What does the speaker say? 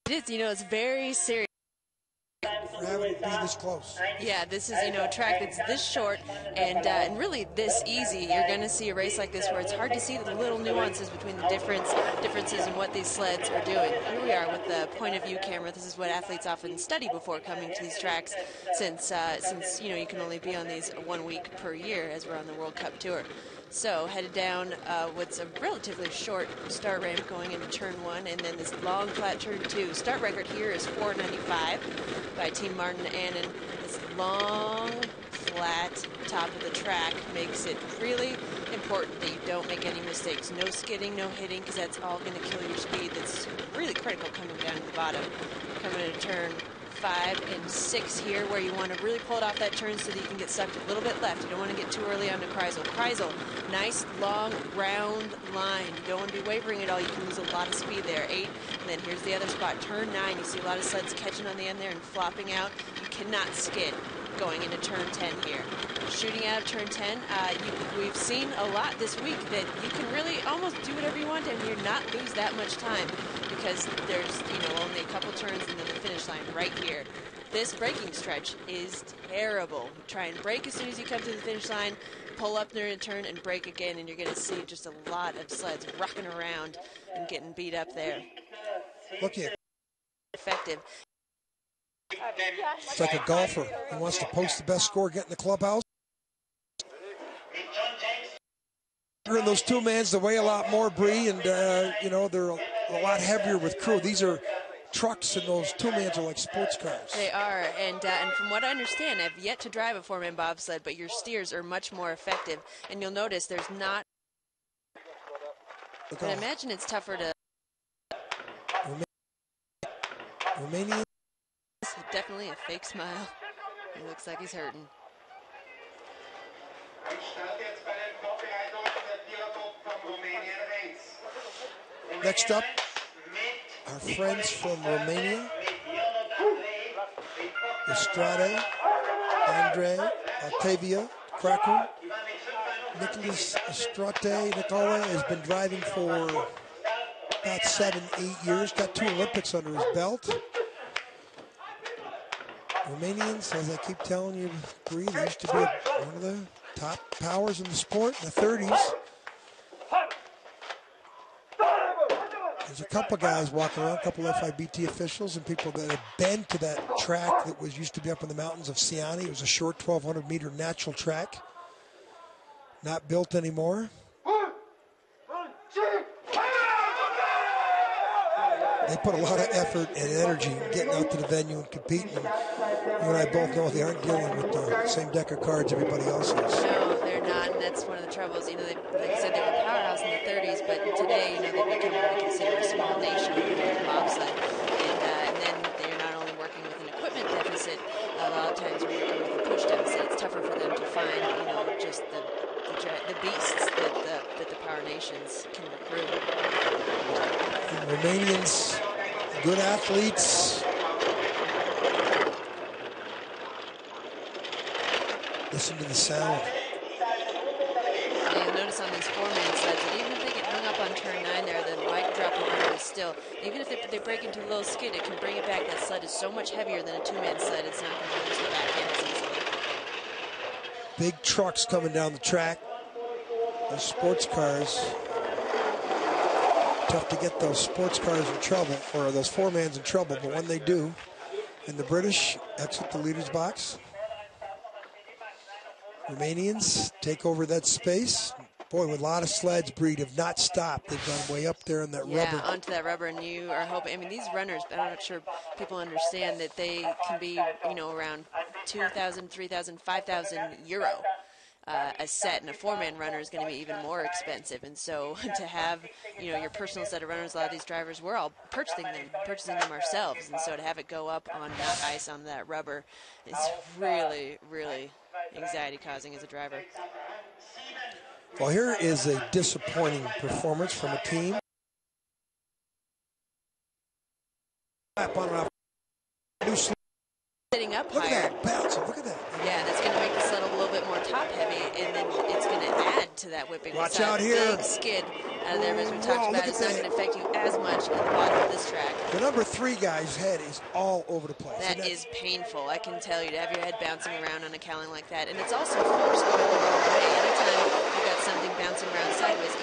It is, it's very serious. For having it be this close. Yeah, this is, a track that's this short and really this easy. You're going to see a race like this where it's hard to see the little nuances between the differences in what these sleds are doing. Here we are with the point of view camera. This is what athletes often study before coming to these tracks since you can only be on these 1 week per year as we're on the World Cup Tour. So headed down what's a relatively short start ramp going into turn 1 and then this long flat turn 2. Start record here is 4:95 by Team Martin Annan. This long flat top of the track makes it really important that you don't make any mistakes. No skidding, no hitting, because that's all going to kill your speed. That's really critical coming down to the bottom. Coming into turn 5 and 6 here, where you want to really pull it off that turn so that you can get sucked a little bit left. You don't want to get too early onto Kreisel. Kreisel, nice, long, round line. You don't want to be wavering at all. You can lose a lot of speed there. 8, and then here's the other spot. Turn 9, you see a lot of sleds catching on the end there and flopping out. You cannot skid going into turn 10 here. Shooting out of turn 10, we've seen a lot this week that you can really almost do whatever you want and you're not lose that much time because there's, only a couple turns and then the finish line right here. This braking stretch is terrible. Try and brake as soon as you come to the finish line, pull up there and turn and brake again, and you're going to see just a lot of sleds rocking around and getting beat up there. Look here. Effective. It's like a golfer. He wants to post the best score, get in the clubhouse. In those two-mans, they weigh a lot more, Bree, and, they're a lot heavier with crew. These are trucks, and those two-mans are like sports cars. They are, and from what I understand, I've yet to drive a four-man bobsled, but your steers are much more effective. And you'll notice there's not... I imagine it's tougher to... Romania. Definitely a fake smile. He looks like he's hurting. Next up, our friends from Romania, N.Istrate, Andrei, Otava, Craciun. N.Istrate, Nicola has been driving for about 7-8 years, got 2 Olympics under his belt. Romanians, as I keep telling you, Bree, they used to be one of the top powers in the sport in the 30s. There's a couple guys walking around, a couple FIBT officials and people that have been to that track that used to be up in the mountains of Siani. It was a short 1,200-meter natural track, not built anymore. They put a lot of effort and energy in getting out to the venue and competing. And you and I both know they aren't dealing with the same deck of cards everybody else is. No, they're not, and that's one of the troubles. Like I said, they were a powerhouse in the 30s, but today, they've become what we consider a small nation in bobsled. And then they're not only working with an equipment deficit, a lot of times we're working with a push deficit. It's tougher for them to find, just the beasts that the power nations can recruit. And Romanians, good athletes. Listen to the sound. Yeah, you'll notice on these four-man sleds that even if they get hung up on turn 9 there, the light drop runner is still, even if they break into a little skid, it can bring it back. That sled is so much heavier than a two-man sled, it's not going to lose the back end as easily. Big trucks coming down the track. Those sports cars. Tough to get those sports cars in trouble, or those four-mans in trouble, but when they do, and the British exit the leader's box, Romanians take over that space. Boy, with a lot of sleds, Breed have not stopped. They've gone way up there on that rubber. Yeah, onto that rubber, and you are hoping, these runners, I'm not sure people understand that they can be, around 2,000, 3,000, 5,000 euro. A set, and a four-man runner is going to be even more expensive. And so to have, your personal set of runners, a lot of these drivers, we're all purchasing them ourselves. And so to have it go up on not ice on that rubber is really, really anxiety-causing as a driver. Well, here is a disappointing performance from a team. Sitting up look higher. At that bounce. Look at that. Yeah, that's going to make the sled a little bit more top-heavy, and then it's going to add to that whipping. Watch out here. Big skid out of there, as we talked about. It's not going to affect you as much much in the bottom of this track. The number 3 guy's head is all over the place. That is painful, I can tell you, to have your head bouncing around on a cowling like that. And it's also force going the wrong way. Anytime you've got something bouncing around sideways,